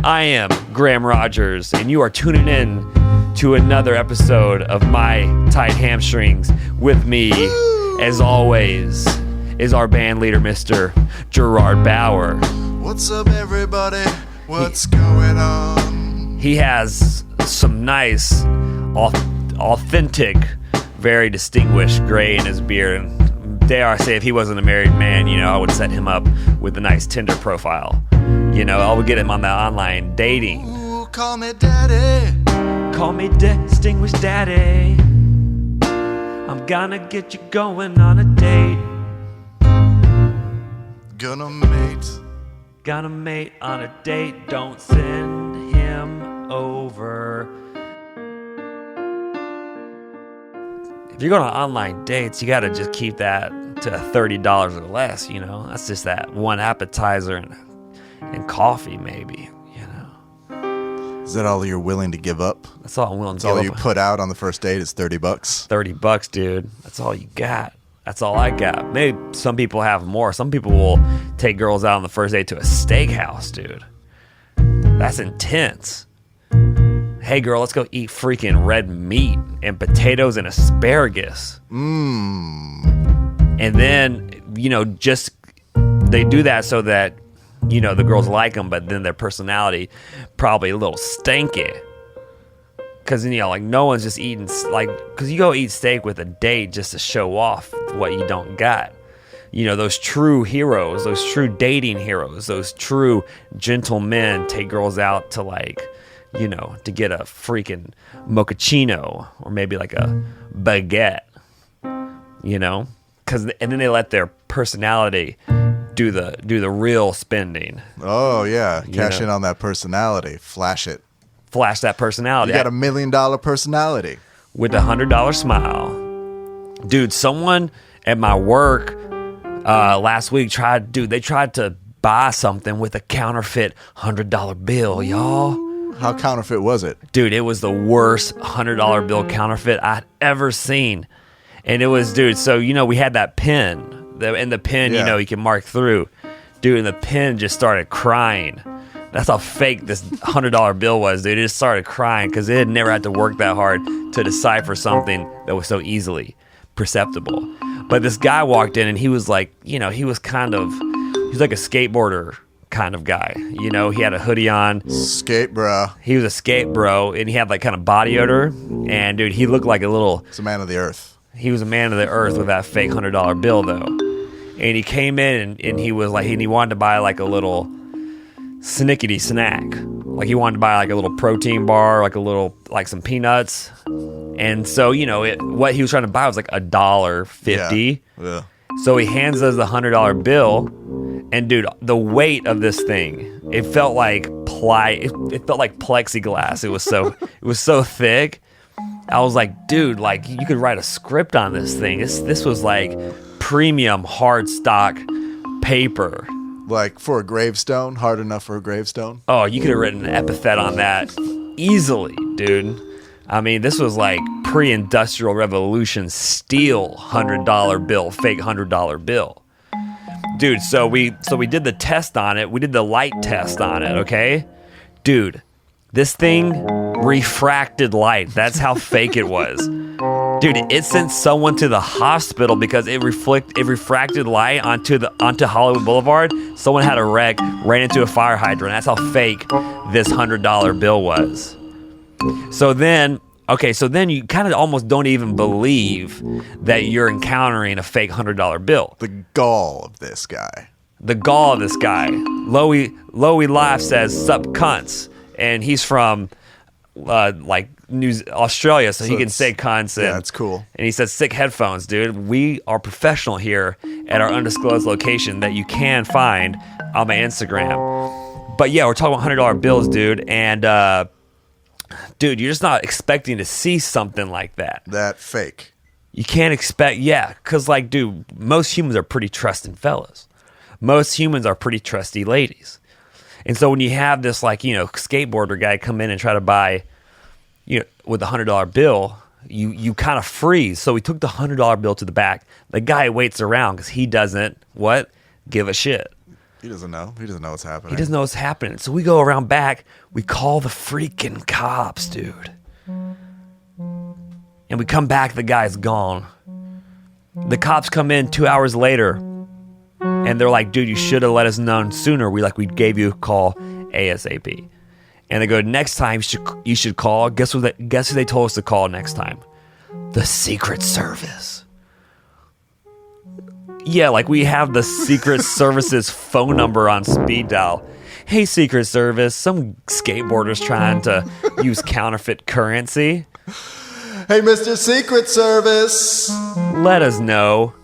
I am Graham Rogers, and you are tuning in to another episode of My Tight Hamstrings. With me, as always, is our band leader, Mr. Gerard Bauer. What's up, everybody? What's going on? He has some nice, authentic, very distinguished gray in his beard. And dare I say, if he wasn't a married man, I would set him up with a nice Tinder profile. I would get him on the online dating. Ooh, call me daddy. Call me distinguished daddy. I'm gonna get you going on a date. Gonna mate. Gonna mate on a date. Don't send him over. If you're going on online dates, you gotta just keep that to $30 or less, That's just that one appetizer and coffee, maybe, Is that all you're willing to give up? That's all I'm willing to That's give all up. you put out on the first date is $30. $30, dude. That's all you got. That's all I got. Maybe some people have more. Some people will take girls out on the first date to a steakhouse, dude. That's intense. Hey, girl, let's go eat freaking red meat and potatoes and asparagus. And then, just they do that so that, the girls like them, but then their personality probably a little stinky. Because, no one's just eating, because you go eat steak with a date just to show off what you don't got. Those true heroes, those true dating heroes, those true gentlemen take girls out to, to get a freaking mochaccino or maybe like a baguette, and then they let their personality do the real spending. Oh, yeah. Cash in on that personality. Flash it. Flash that personality. You got $1 million personality. With a $100 smile. Dude, someone at my work last week tried to buy something with a counterfeit $100 bill, y'all. How counterfeit was it? Dude, it was the worst $100 bill counterfeit I'd ever seen. And it was, dude, so, we had that pen. And the pen, you can mark through. Dude, and the pen just started crying. That's how fake this $100 bill was, dude. It just started crying because it had never had to work that hard to decipher something that was so easily perceptible. But this guy walked in and he was like, he was like a skateboarder kind of guy. He had a hoodie on. Skate bro. He was a skate bro, and he had kind of body odor. And, dude, he looked like It's a man of the earth. He was a man of the earth with that fake $100 bill, though. And he came in and he was and he wanted to buy a little snickety snack. He wanted to buy a little protein bar, a little, some peanuts. And so, what he was trying to buy was $1.50. Yeah. So he hands us the $100 bill. And dude, the weight of this thing, it felt like it felt like plexiglass. It was so thick. I was like, dude, you could write a script on this thing. This was premium hard stock paper. For a gravestone, hard enough for a gravestone. Oh, you could have written an epithet on that easily, dude. I mean, this was pre-industrial revolution steel $100 bill, fake $100 bill. Dude, so we did the test on it. We did the light test on it, okay? Dude, this thing refracted light. That's how fake it was. Dude, it sent someone to the hospital because it refracted light onto Hollywood Boulevard. Someone had a wreck, ran into a fire hydrant. That's how fake this $100 bill was. So then you kind of almost don't even believe that you're encountering a fake $100 bill. The gall of this guy. Loey Live says, "Sup cunts," and he's from Australia, so he can say cunts. Yeah, that's cool. And he says, "Sick headphones, dude. We are professional here at our undisclosed location that you can find on my Instagram." But yeah, we're talking about $100 bills, dude, and dude, you're just not expecting to see something like that. That fake. You can't expect, because dude, most humans are pretty trusting fellas. Most humans are pretty trusty ladies. And so when you have this skateboarder guy come in and try to buy, with a $100 bill, you kind of freeze. So we took the $100 bill to the back. The guy waits around because he doesn't give a shit. He doesn't know. He doesn't know what's happening. He doesn't know what's happening. So we go around back. We call the freaking cops, dude. And we come back. The guy's gone. The cops come in 2 hours later. And they're like, dude, you should have let us know sooner. We gave you a call ASAP. And they go, next time you should call. Guess who they told us to call next time? The Secret Service. Yeah, like we have the Secret Service's phone number on speed dial. Hey, Secret Service, some skateboarder's trying to use counterfeit currency. Hey, Mr. Secret Service. Let us know.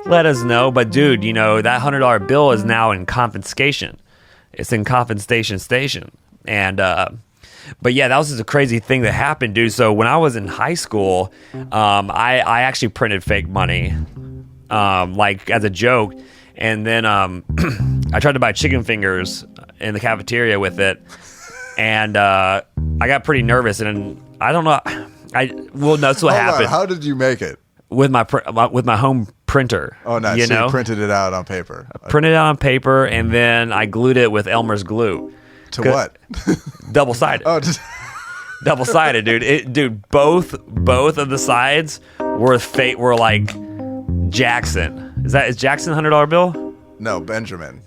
But dude, that $100 bill is now in confiscation. It's in confiscation station. And, but yeah, that was just a crazy thing that happened, dude. So when I was in high school, I actually printed fake money, like as a joke. And then, I tried to buy chicken fingers in the cafeteria with it. And, I got pretty nervous, and I don't know. That's what happened. How did you make it? With my home printer. Oh, nice. So you printed it out on paper. Printed it out on paper, and then I glued it with Elmer's glue. To what? Double-sided. Oh, just double-sided, dude. Dude, both of the sides were fake. Were like Jackson. Is Jackson a $100 bill? No, Benjamin.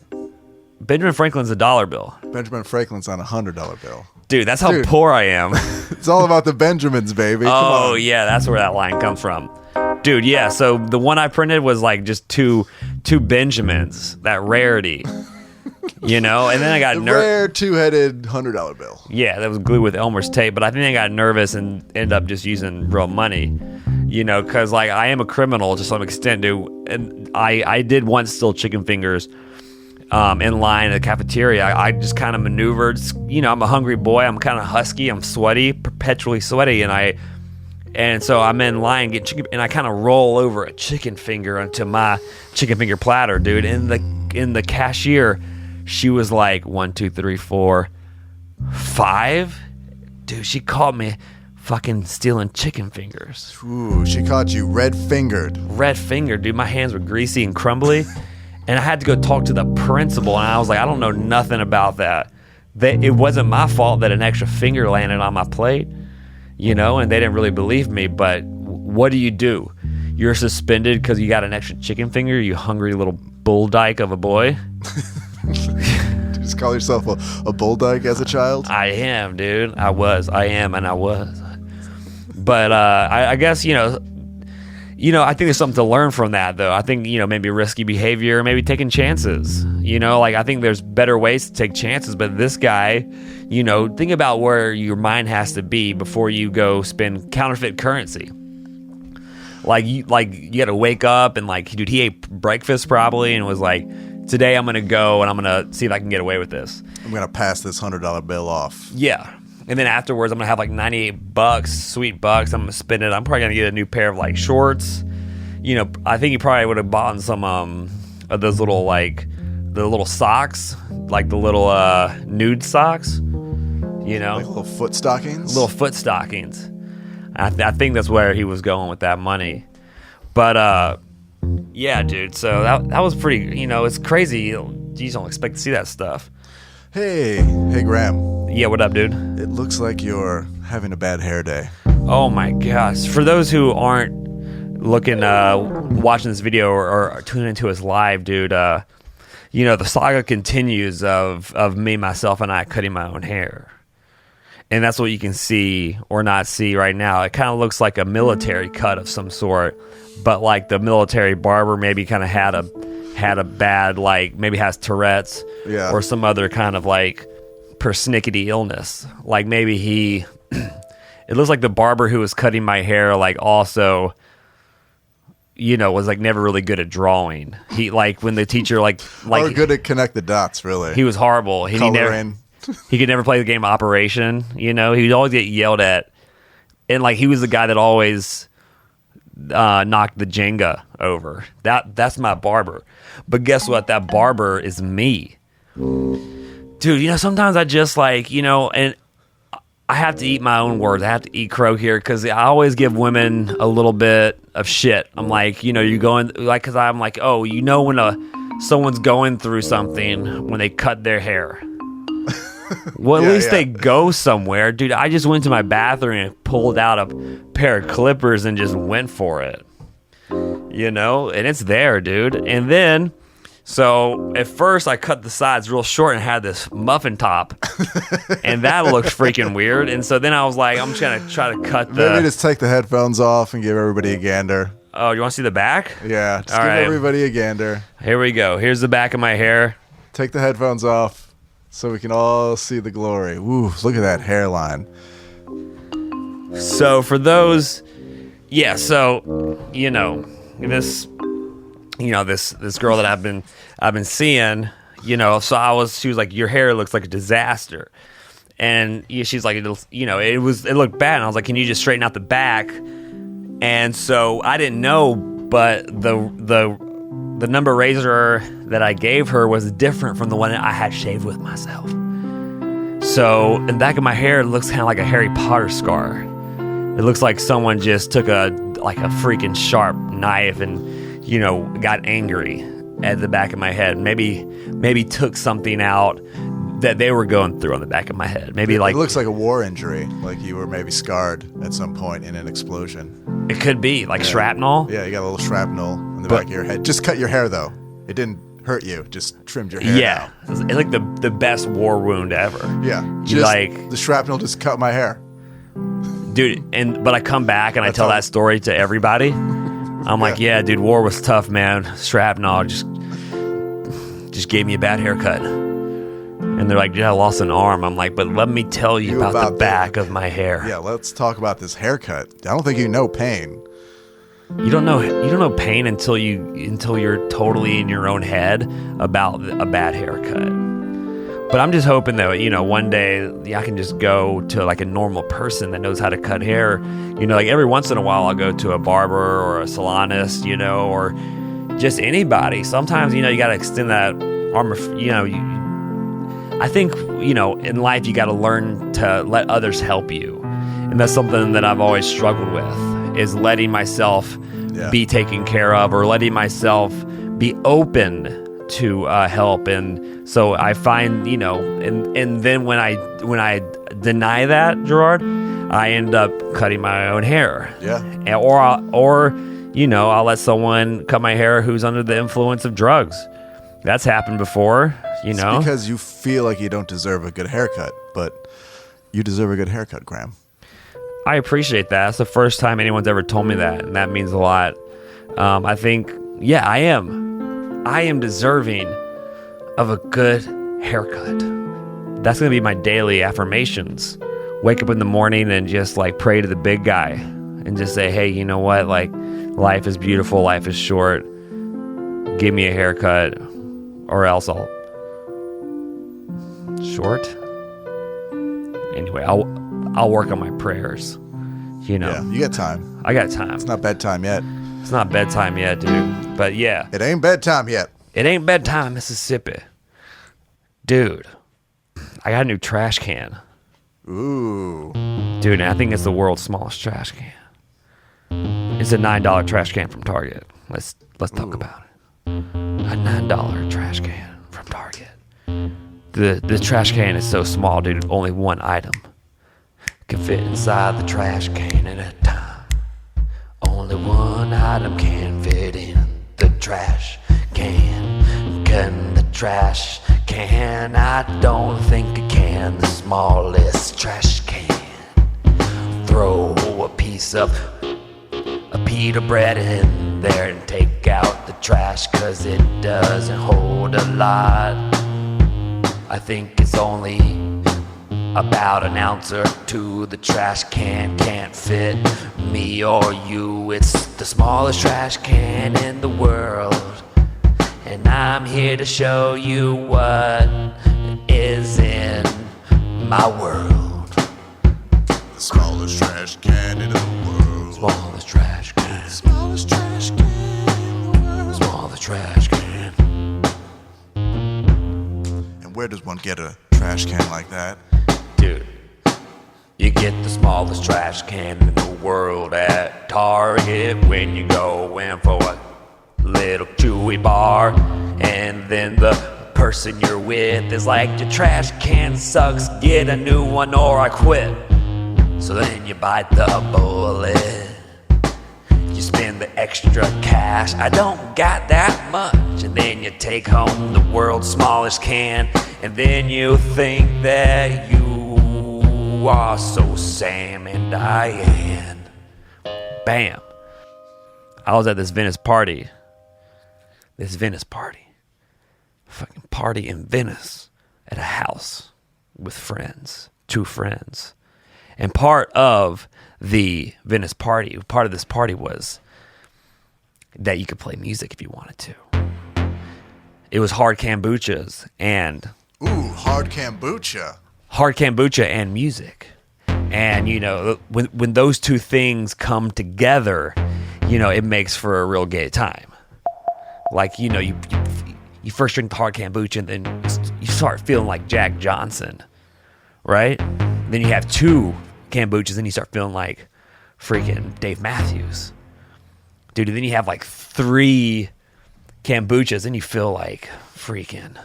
Benjamin Franklin's a dollar bill. Benjamin Franklin's on a $100 bill. Dude, that's how poor I am. It's all about the Benjamins, baby. Oh, yeah, that's where that line comes from. Dude, yeah, so the one I printed was like just two Benjamins, that rarity. And then I got nervous. Rare two-headed $100 bill. Yeah, that was glued with Elmer's tape, but I think I got nervous and ended up just using real money. Because like I am a criminal to some extent, dude. And I did once steal chicken fingers in line at the cafeteria. I just kind of maneuvered. I'm a hungry boy. I'm kind of husky. I'm sweaty, perpetually sweaty, and so I'm in line getting chicken, and I kind of roll over a chicken finger onto my chicken finger platter, dude. And the cashier, she was like 1, 2, 3, 4, 5. Dude, she caught me fucking stealing chicken fingers. Ooh, she caught you red-fingered. Red-fingered, dude. My hands were greasy and crumbly. And I had to go talk to the principal, and I was like, I don't know nothing about that. It wasn't my fault that an extra finger landed on my plate, and they didn't really believe me. But what do? You're suspended because you got an extra chicken finger, you hungry little bull dyke of a boy? Did you just call yourself a bull dyke as a child? I am, dude. I am, and I was. But I guess, I think there's something to learn from that, though. I think, maybe risky behavior, maybe taking chances. I think there's better ways to take chances. But this guy, think about where your mind has to be before you go spend counterfeit currency. You got to wake up and dude, he ate breakfast probably and was like, today I'm going to go and I'm going to see if I can get away with this. I'm going to pass this $100 bill off. Yeah. And then afterwards, I'm going to have $98, sweet bucks. I'm going to spend it. I'm probably going to get a new pair of shorts. I think he probably would have bought some of those little the little socks, the little nude socks. Like little foot stockings? Little foot stockings. I think that's where he was going with that money. But yeah, dude. So that was pretty, it's crazy. You just don't expect to see that stuff. Hey, Graham. Yeah, what up, dude? It looks like you're having a bad hair day. Oh my gosh. For those who aren't watching this video or tuning into us live, dude, the saga continues of me, myself, and I cutting my own hair. And that's what you can see or not see right now. It kind of looks like a military cut of some sort, but the military barber maybe kind of had a bad, maybe has Tourette's, yeah, or some other kind of persnickety illness. Maybe he, it looks like the barber who was cutting my hair also, was never really good at drawing. He when the teacher or good at connect the dots. Really, he was horrible. He could never play the game Operation. He'd always get yelled at, and he was the guy that always knocked the Jenga over. That's my barber. But guess what? That barber is me. Dude, sometimes I just and I have to eat my own words. I have to eat crow here because I always give women a little bit of shit. I'm you're going, because I'm oh, when someone's going through something when they cut their hair. Well, at Yeah, least yeah. they go somewhere. Dude, I just went to my bathroom and pulled out a pair of clippers and just went for it. You know? And it's there, dude. And then, so at first I cut the sides real short and had this muffin top. And that looked freaking weird. And so then I was like, I'm just going to try to cut Maybe the... just take the headphones off and give everybody a gander. Oh, you want to see the back? Yeah, just All give right. everybody a gander. Here we go. Here's the back of my hair. Take the headphones off so we can all see the glory. Woo, look at that hairline. So for those, yeah. So this girl that I've been seeing, so she was like, your hair looks like a disaster, and she's like, it looked bad, and I was like, can you just straighten out the back? And so I didn't know, but the number razor that I gave her was different from the one that I had shaved with myself. So in the back of my hair, it looks kind of like a Harry Potter scar. It looks like someone just took a freaking sharp knife and, got angry at the back of my head. Maybe took something out that they were going through on the back of my head. Maybe It like looks like a war injury, like you were maybe scarred at some point in an explosion. it could be like shrapnel. Yeah, you got a little shrapnel in the back of your head. Just cut your hair though. It didn't hurt you. Just trimmed your hair Yeah, down. it's like the best war wound ever. Yeah, You just the shrapnel just cut my hair. Dude, but I come back and I That's tell all- that story to everybody. I'm like, yeah, dude, war was tough, man. Shrapnel just gave me a bad haircut. And they're like, dude, I lost an arm. I'm like, but let me tell you about the about back of my hair. Yeah, let's talk about this haircut. I don't think you know pain. You don't know pain until you're totally in your own head about a bad haircut. But I'm just hoping that, one day I can just go to like a normal person that knows how to cut hair. Like every once in a while I'll go to a barber or a salonist, or just anybody. Sometimes, you got to extend that arm of, I think, in life you got to learn to let others help you. And that's something that I've always struggled with, is letting myself be taken care of, or letting myself be open to help. And so I find, and then when I deny that, Gerard, I end up cutting my own hair. Yeah. Or I'll let someone cut my hair who's under the influence of drugs. That's happened before, It's because you feel like you don't deserve a good haircut, but you deserve a good haircut, Graham. I appreciate that. It's the first time anyone's ever told me that, and that means a lot. I think, I am deserving of a good haircut. That's going to be my daily affirmations. Wake up in the morning and just pray to the big guy and just say, hey, you know what? Life is beautiful. Life is short. Give me a haircut, or else I'll... Short? Anyway, I'll work on my prayers. Yeah, you got time. I got time. It's not bedtime yet. It's not bedtime yet, dude. But yeah, It ain't bedtime yet. it ain't bedtime, Mississippi. Dude, I got a new trash can. Ooh. Dude, and I think it's the world's smallest trash can. It's a $9 trash can from Target. Let's talk about it. A $9 trash can from Target. The trash can is so small, dude. Only one item can fit inside the trash can at a time. Only one item can fit in the trash can. Can the trash can? I don't think it can. The smallest trash can. Throw a piece of a pita bread in there and take out the trash, 'cause it doesn't hold a lot. I think it's only about an ounce or two. The trash can can't fit me or you. It's the smallest trash can in the world, and I'm here to show you what is in my world. The smallest trash can in the world. Smallest trash can. Smallest trash can in the world. Smallest trash can. And where does one get a trash can like that? Dude, you get the smallest trash can in the world at Target when you go in for little chewy bar. And then the person you're with is like, your trash can sucks, get a new one or I quit. So then you bite the bullet. You spend the extra cash, I don't got that much. And then you take home the world's smallest can. And then you think that you are so Sam and Diane. Bam. I was at this Venice party. Fucking party in Venice at a house with friends, 2 friends. And part of the Venice party, part of this party was that you could play music if you wanted to. It was hard kombuchas and... Ooh, hard kombucha. Hard kombucha and music. And, you know, when those 2 things come together, you know, it makes for a real gay time. Like, you know, you first drink the hard kombucha and then you start feeling like Jack Johnson, right? Then you have 2 kombuchas and you start feeling like freaking Dave Matthews. Dude, and then you have like 3 kombuchas and you feel like freaking...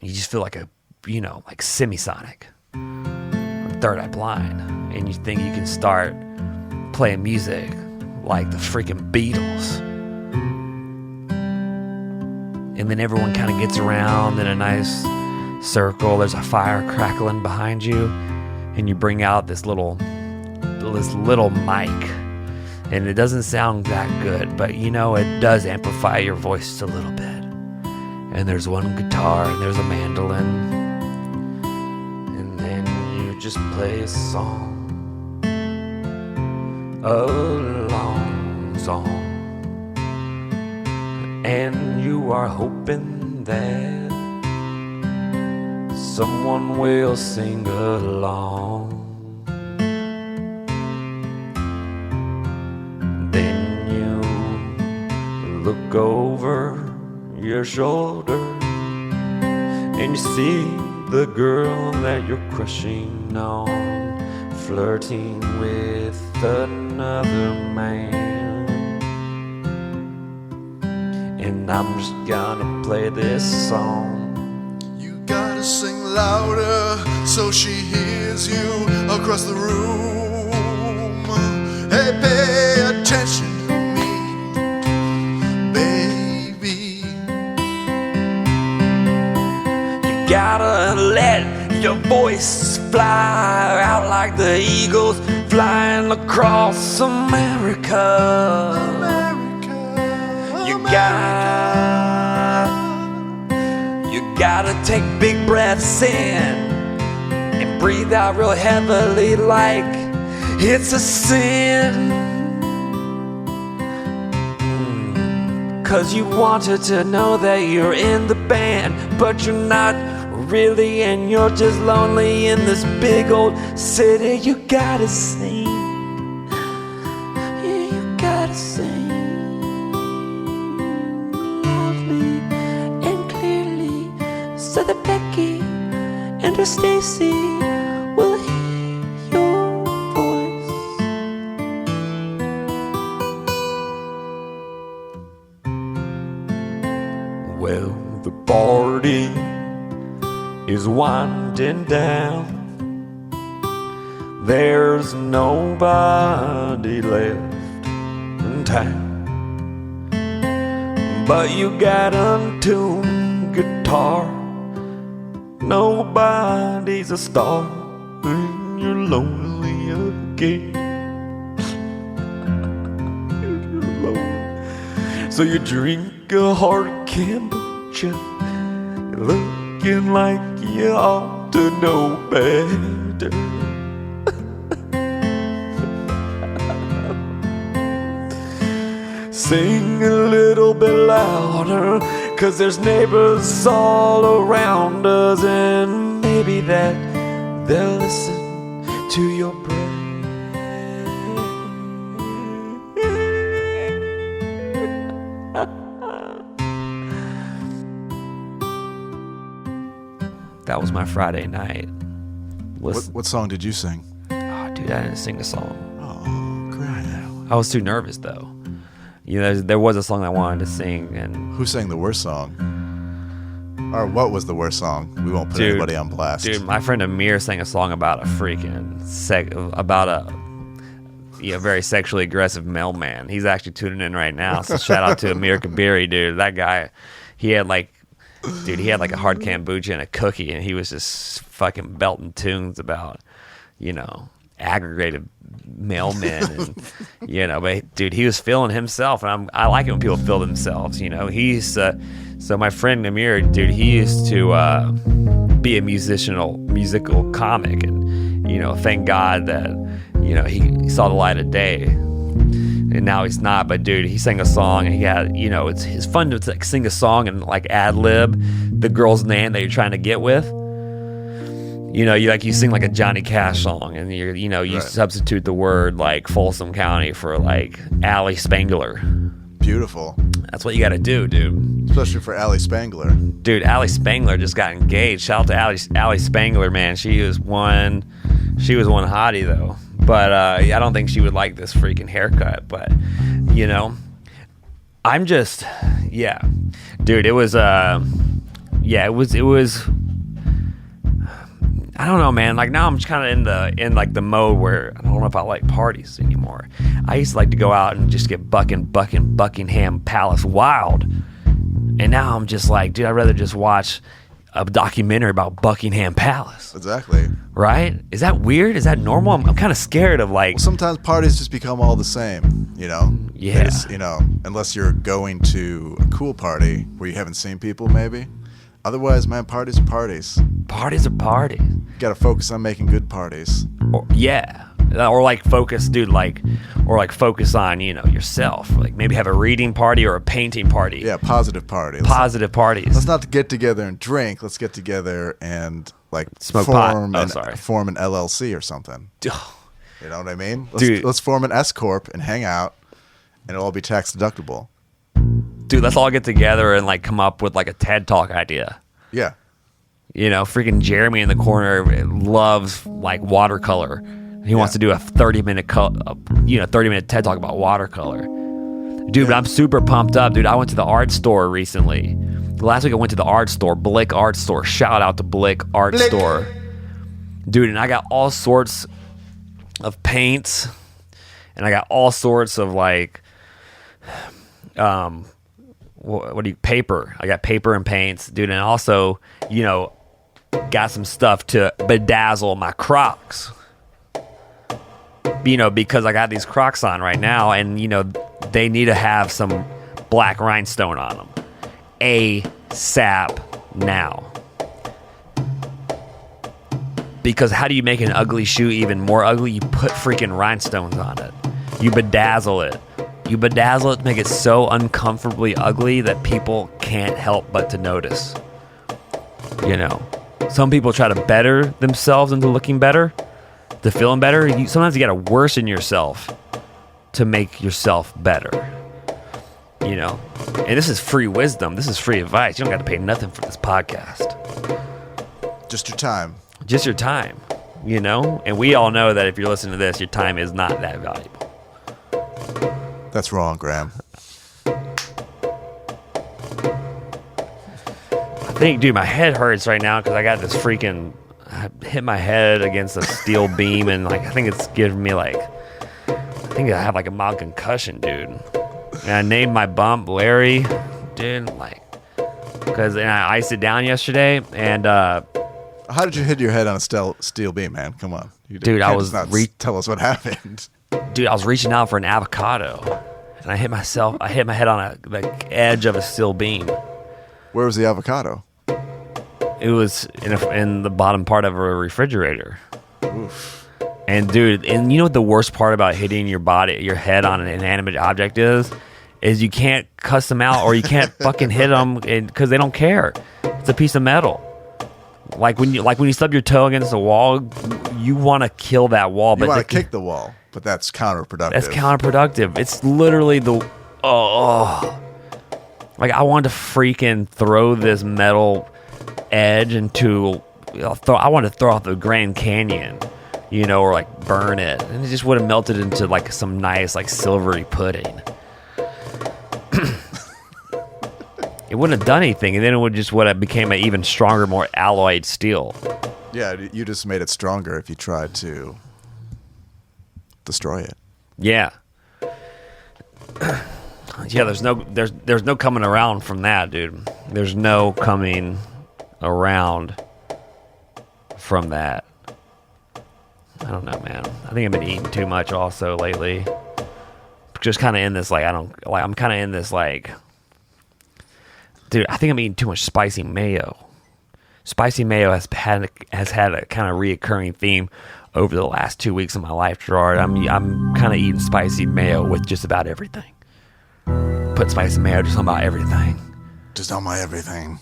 You just feel like a, you know, like Semisonic or Third Eye Blind. And you think you can start playing music like the freaking Beatles. And then everyone kind of gets around in a nice circle. There's a fire crackling behind you. And you bring out this little mic. And it doesn't sound that good, but you know, it does amplify your voice just a little bit. And there's one guitar and there's a mandolin. And then you just play a song. A long song. And you are hoping that someone will sing along. Then you look over your shoulder and you see the girl that you're crushing on, flirting with another man. And I'm just gonna play this song. You gotta sing louder so she hears you across the room. Hey, pay attention to me, baby. You gotta let your voice fly out like the eagles flying across America. You gotta take big breaths in and breathe out real heavily like it's a sin. 'Cause you wanted to know that you're in the band, but you're not really, and you're just lonely in this big old city. You gotta sing. Yeah, you gotta sing. So that Becky and her Stacy will hear your voice. Well, the party is winding down. There's nobody left in town, but you got untuned guitar. Nobody's a star, and you're lonely again. You're lonely. So you drink a hard kombucha, looking like you ought to know better. Sing a little bit louder, 'cause there's neighbors all around us, and maybe that they'll listen to your prayer. That was my Friday night. What song did you sing? Oh, dude, I didn't sing a song. Oh, great. I was too nervous, though. You know, there was a song I wanted to sing, and Who sang the worst song? Or what was the worst song? We won't put anybody on blast. dude, my friend Amir sang a song about a freaking very sexually aggressive mailman. He's actually tuning in right now, so shout out to Amir Kabiri, dude. That guy, he had like a hard kombucha and a cookie, and he was just fucking belting tunes about, you know, aggravated mailmen, and you know, but dude, he was feeling himself, and I like it when people feel themselves. You know, he's so my friend Amir, dude, he used to be a musical comic, and you know, thank God that, you know, he saw the light of day, and now he's not. But dude, he sang a song, and he had, you know, it's fun to like sing a song and like ad lib the girl's name that you're trying to get with. You know, you sing like a Johnny Cash song, and you Right. substitute the word like Folsom County for like Allie Spangler. Beautiful. That's what you got to do, dude. Especially for Allie Spangler. Dude, Allie Spangler just got engaged. Shout out to Allie Spangler, man. She was one hottie though. But I don't think she would like this freaking haircut. But you know, I'm just, yeah, dude. It was, it was. I don't know, man. Like now I'm just kind of in the mode where I don't know if I like parties anymore. I used to like to go out and just get Buckingham Palace wild. And now I'm just like, dude, I'd rather just watch a documentary about Buckingham Palace. Exactly. Right? Is that weird? Is that normal? I'm kind of scared of like... Well, sometimes parties just become all the same, you know? Yeah. You know, unless you're going to a cool party where you haven't seen people, maybe. Otherwise, man, parties are parties. Parties are parties. You gotta focus on making good parties. Or like focus, dude, focus on, you know, yourself. Like maybe have a reading party or a painting party. Yeah, positive party. Positive parties. Let's not get together and drink. Let's get together and like Smoke pot. form sorry. form an LLC or something. You know what I mean? Dude. Let's form an S corp and hang out, and it'll all be tax deductible. Dude, let's all get together and like come up with like a TED Talk idea. Yeah. You know, freaking Jeremy in the corner loves like watercolor. He wants to do a 30-minute 30-minute TED Talk about watercolor. Dude, but I'm super pumped up, dude. I went to the art store recently. Last week I went to the art store, Blick Art Store. Shout out to Blick Art Store. Dude, and I got all sorts of paints, and I got all sorts of like paper. I got paper and paints, dude, and also, you know, got some stuff to bedazzle my Crocs. You know, because I got these Crocs on right now, and you know, they need to have some black rhinestone on them. ASAP now. Because how do you make an ugly shoe even more ugly? You put freaking rhinestones on it. You bedazzle it. You bedazzle it to make it so uncomfortably ugly that people can't help but to notice. You know, some people try to better themselves into looking better, to feeling better. Sometimes you gotta worsen yourself to make yourself better. You know, and this is free wisdom. This is free advice. You don't got to pay nothing for this podcast. Just your time. Just your time, you know? And we all know that if you're listening to this, your time is not that valuable. That's wrong, Graham. I think, dude, my head hurts right now because I got this freaking... I hit my head against a steel beam, and like I think it's giving me like... I think I have like a mild concussion, dude. And I named my bump Larry, dude, like... Because I iced it down yesterday, and... How did you hit your head on a steel beam, man? Come on. Dude, I was... tell us what happened. Dude, I was reaching out for an avocado, and I hit my head on the edge of a steel beam. Where was the avocado? It was in the bottom part of a refrigerator. Oof. And dude, and you know what the worst part about hitting your head on an inanimate object is you can't cuss them out, or you can't fucking hit them because they don't care. It's a piece of metal. Like when you stub your toe against a wall, you want to kill that wall. You want to kick the wall, but that's counterproductive. That's counterproductive. It's literally like I wanted to freaking throw this metal edge into. I wanted to throw off the Grand Canyon, you know, or like burn it, and it just would have melted into like some nice like silvery pudding. it wouldn't have done anything, and then it would have became an even stronger, more alloyed steel. Yeah, you just made it stronger if you tried to destroy it. Yeah. Yeah, there's no coming around from that, dude. There's no coming around from that. I don't know, man. I think I've been eating too much also lately. Just kind of in this I'm kind of in this dude, I think I'm eating too much spicy mayo. Spicy mayo has had a kind of reoccurring theme over the last 2 weeks of my life, Gerard. I'm kind of eating spicy mayo with just about everything. Put spicy mayo just on about everything. Just on my everything.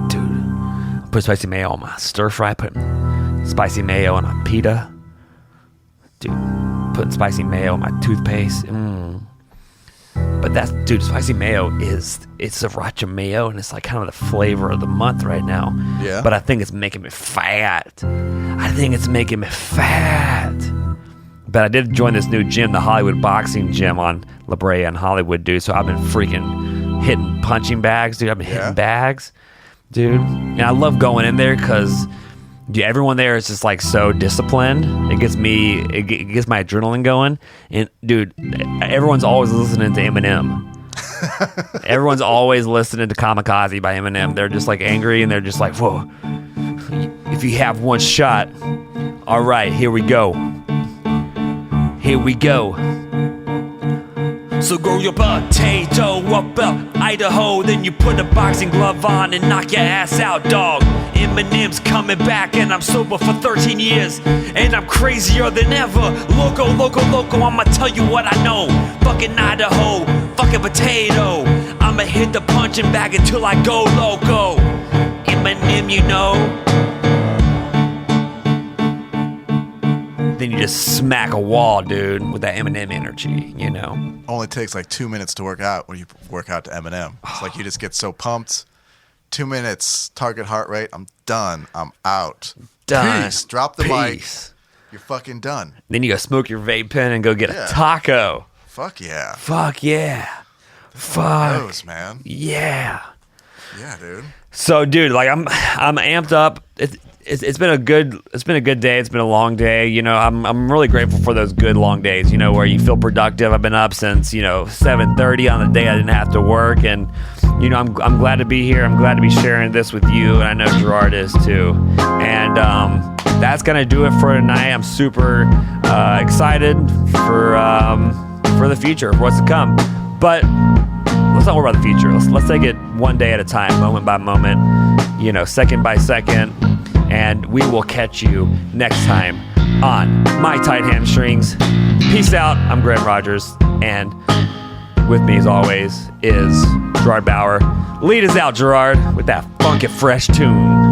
Dude. Put spicy mayo on my stir fry. Put spicy mayo on my pita. Dude. Putting spicy mayo on my toothpaste. But spicy mayo it's sriracha mayo, and it's like kind of the flavor of the month right now. Yeah. But I think it's making me fat. But I did join this new gym, the Hollywood Boxing Gym on La Brea in Hollywood, dude. So I've been freaking hitting punching bags, dude. I've been hitting bags, dude. And I love going in there because everyone there is just like so disciplined. It gets my adrenaline going. And dude, everyone's always listening to Eminem. Everyone's always listening to Kamikaze by Eminem. They're just like angry, and they're just like, whoa, if you have one shot, all right, here we go. So grow your potato up Idaho, then you put a boxing glove on and knock your ass out, dog. Eminem's coming back, and I'm sober for 13 years, and I'm crazier than ever. Loco, I'ma tell you what I know. Fucking Idaho, fucking potato. I'ma hit the punching bag until I go loco. Eminem, you know. Then you just smack a wall, dude, with that Eminem energy, you know? Only takes like 2 minutes to work out when you work out to Eminem. It's like you just get so pumped. 2 minutes, target heart rate, I'm done. I'm out. Done. Peace. Drop the mic. You're fucking done. Then you go smoke your vape pen and go get a taco. Fuck yeah. Fuck yeah. Fuck. Knows, man. Yeah. Yeah, dude. So, dude, like I'm amped up. It's been a good day. It's been a long day. You know, I'm really grateful for those good long days, you know, where you feel productive. I've been up since, 7:30 on the day I didn't have to work, and I'm glad to be here. I'm glad to be sharing this with you, and I know Gerard is too. And that's gonna do it for tonight. I'm super excited for the future, for what's to come. But let's not worry about the future. Let's take it one day at a time, moment by moment, second by second. And we will catch you next time on My Tight Hamstrings. Peace out. I'm Graham Rogers. And with me, as always, is Gerard Bauer. Lead us out, Gerard, with that funky fresh tune.